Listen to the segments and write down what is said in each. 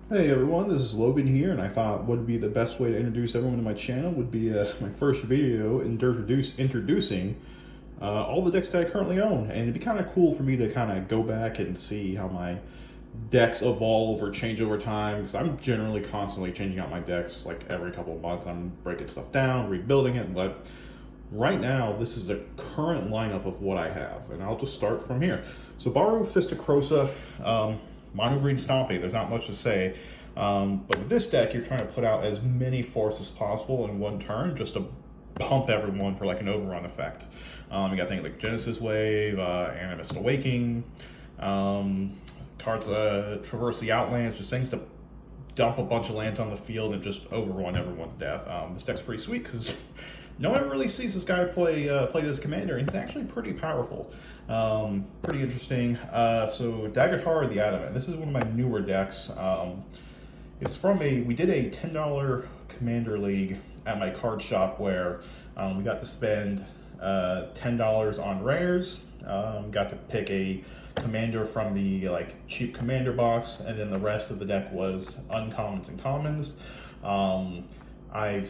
Hey everyone, this is Logan here, and I thought what would be the best way to introduce everyone to my channel would be my first video introducing all the decks that I currently own. And it'd be kind of cool for me to kind of go back and see how my decks evolve or change over time, because I'm generally constantly changing out my decks like every couple of months. I'm breaking stuff down, rebuilding it, but right now this is the current lineup of what I have, and I'll just start from here. So Baru Fisticrosa, Mono Green Stompy, there's not much to say. But with this deck, you're trying to put out as many forces as possible in one turn just to pump everyone for like an overrun effect. You got things like Genesis Wave, Animist Awakening, cards Traverse the Outlands, just things to dump a bunch of lands on the field and just overrun everyone to death. This deck's pretty sweet because no one really sees this guy play as commander, and he's actually pretty powerful. Pretty interesting. So Daggertar the Adamant. This is one of my newer decks. It's from we did a $10 commander league at my card shop where we got to spend $10 on rares. Got to pick a commander from the cheap commander box, and then the rest of the deck was uncommons and commons. I've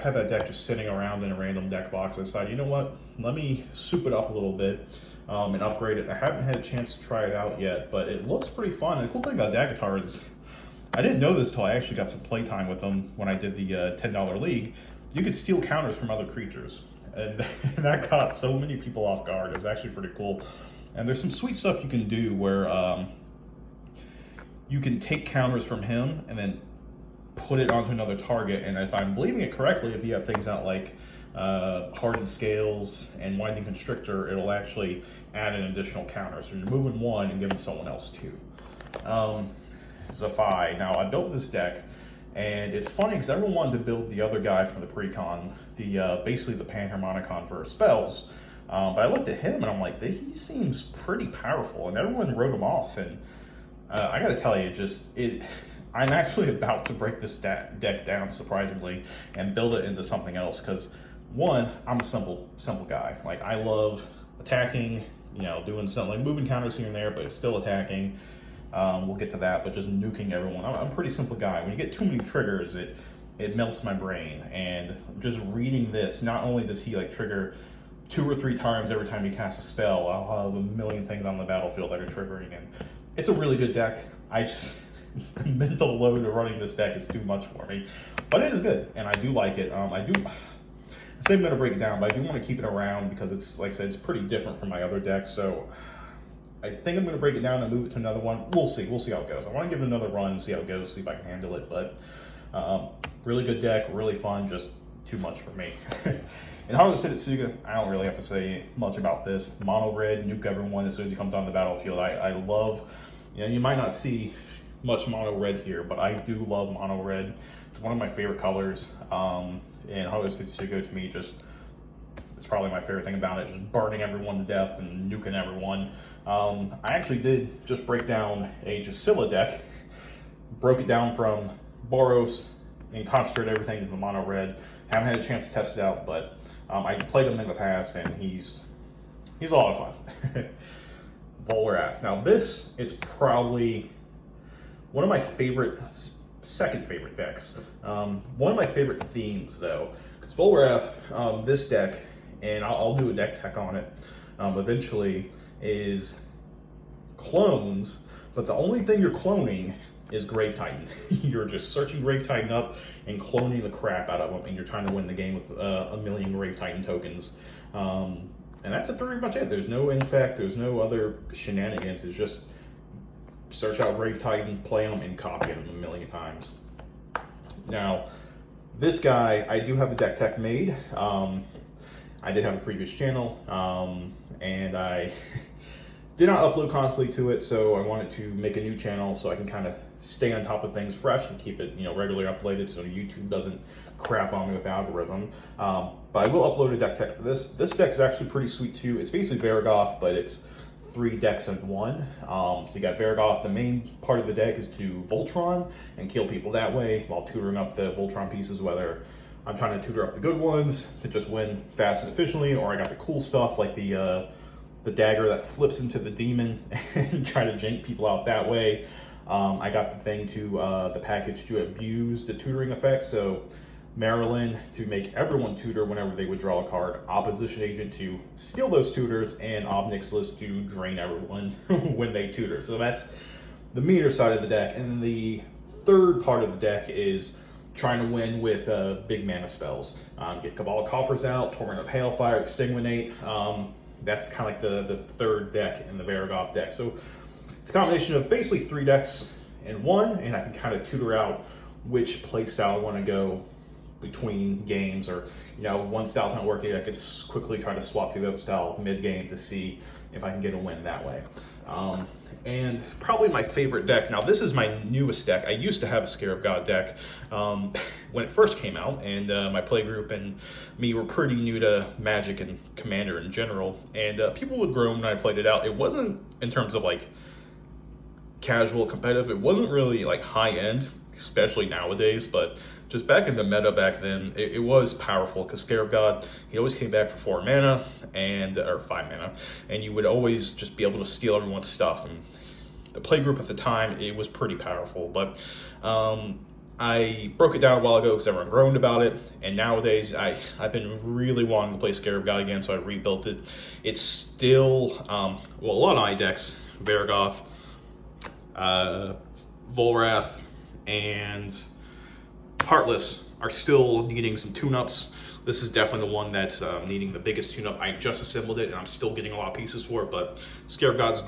had that deck just sitting around in a random deck box. I decided, you know what, let me soup it up a little bit and upgrade it. I haven't had a chance to try it out yet, but it looks pretty fun. And the cool thing about Daggertar is, I didn't know this till I actually got some playtime with them when I did the $10 league. You could steal counters from other creatures, and that caught so many people off guard. It was actually pretty cool. And there's some sweet stuff you can do where you can take counters from him and then put it onto another target. And if I'm believing it correctly, if you have things out like Hardened Scales and Winding Constrictor, it'll actually add an additional counter. So you're moving one and giving someone else two. Zafai. Now, I built this deck, and it's funny because everyone wanted to build the other guy from the Precon, basically the Panharmonicon for spells. But I looked at him and I'm like, he seems pretty powerful, and everyone wrote him off. And I got to tell you, I'm actually about to break this deck down, surprisingly, and build it into something else. Because one, I'm a simple guy. Like, I love attacking, doing something like moving counters here and there, but it's still attacking. We'll get to that, but just nuking everyone. I'm a pretty simple guy. When you get too many triggers, it melts my brain. And just reading this, not only does he trigger 2 or 3 times every time he casts a spell, I'll have a million things on the battlefield that are triggering, and it's a really good deck. The mental load of running this deck is too much for me, but it is good, and I do like it. I say I'm going to break it down, but I do want to keep it around because it's, like I said, it's pretty different from my other decks. So I think I'm going to break it down and move it to another one. We'll see how it goes. I want to give it another run, see how it goes, see if I can handle it. But really good deck, really fun, just too much for me. In Heartless Hitotsuga, I don't really have to say much about this. Mono red, nuke everyone as soon as he comes on the battlefield. I love, you might not see much mono red here, but I do love mono red. It's one of my favorite colors. And Heartless Hitotsuga, to me, it's probably my favorite thing about it, just burning everyone to death and nuking everyone. I actually did just break down a Jasilla deck, broke it down from Boros, and concentrated everything into the mono red. Haven't had a chance to test it out, but I played him in the past, and he's a lot of fun. Volrath. Now, this is probably one of my second favorite decks. One of my favorite themes, though, because Volrath, this deck, and I'll do a deck tech on it eventually, is clones, but the only thing you're cloning is Grave Titan. You're just searching Grave Titan up and cloning the crap out of them, and you're trying to win the game with a million Grave Titan tokens. And that's pretty much it. There's no infect, there's no other shenanigans. It's just search out Grave Titan, play them, and copy them a million times. Now, this guy, I do have a deck tech made. I did have a previous channel, and I did not upload constantly to it, so I wanted to make a new channel so I can kind of stay on top of things fresh and keep it, regularly uploaded so YouTube doesn't crap on me with algorithm. But I will upload a deck tech for this. This deck is actually pretty sweet too. It's basically Varragoth, but it's 3 decks in one. So you got Varragoth. The main part of the deck is to Voltron and kill people that way while tutoring up the Voltron pieces, whether I'm trying to tutor up the good ones to just win fast and efficiently, or I got the cool stuff like the dagger that flips into the demon and try to jank people out that way. I got the thing to, the package to abuse the tutoring effect. So Marilyn to make everyone tutor whenever they would draw a card, Opposition Agent to steal those tutors, and Ob Nixilis to drain everyone when they tutor. So that's the meter side of the deck. And then the third part of the deck is trying to win with big mana spells. Get Cabal Coffers out, Torment of Hailfire, Exsanguinate. That's kind of like the third deck in the Varagov deck. So it's a combination of basically 3 decks in one, and I can kind of tutor out which play style I want to go between games, or one style's not working, I could quickly try to swap to the other style mid-game to see if I can get a win that way. And probably my favorite deck, now this is my newest deck. I used to have a Scarab God deck when it first came out, and my play group and me were pretty new to Magic and Commander in general, and people would groan when I played it out. It wasn't, in terms of like casual competitive, it wasn't really like high end, especially nowadays, but just back in the meta back then, it was powerful, because Scarab God, he always came back for 4 mana, or 5 mana, and you would always just be able to steal everyone's stuff. And the play group at the time, it was pretty powerful, but I broke it down a while ago because everyone groaned about it, and nowadays I've been really wanting to play Scarab God again, so I rebuilt it. It's still, well, a lot of my decks, Varagov, Volrath, and Heartless are still needing some tune-ups. This is definitely the one that's needing the biggest tune-up. I just assembled it, and I'm still getting a lot of pieces for it, but Scarab God's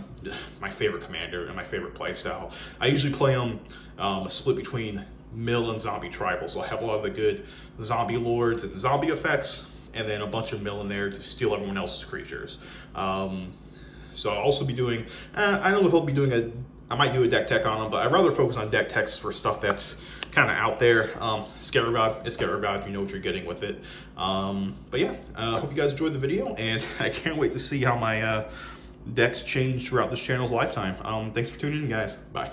my favorite commander and my favorite play style. I usually play them a split between mill and zombie tribal, so I have a lot of the good zombie lords and zombie effects, and then a bunch of mill in there to steal everyone else's creatures. So I'll also be doing, I don't know if I'll be doing I might do a deck tech on them, but I'd rather focus on deck techs for stuff that's kind of out there. Scarab God is Scarab God, you know what you're getting with it. But yeah, I hope you guys enjoyed the video, and I can't wait to see how my decks change throughout this channel's lifetime. Thanks for tuning in, guys. Bye.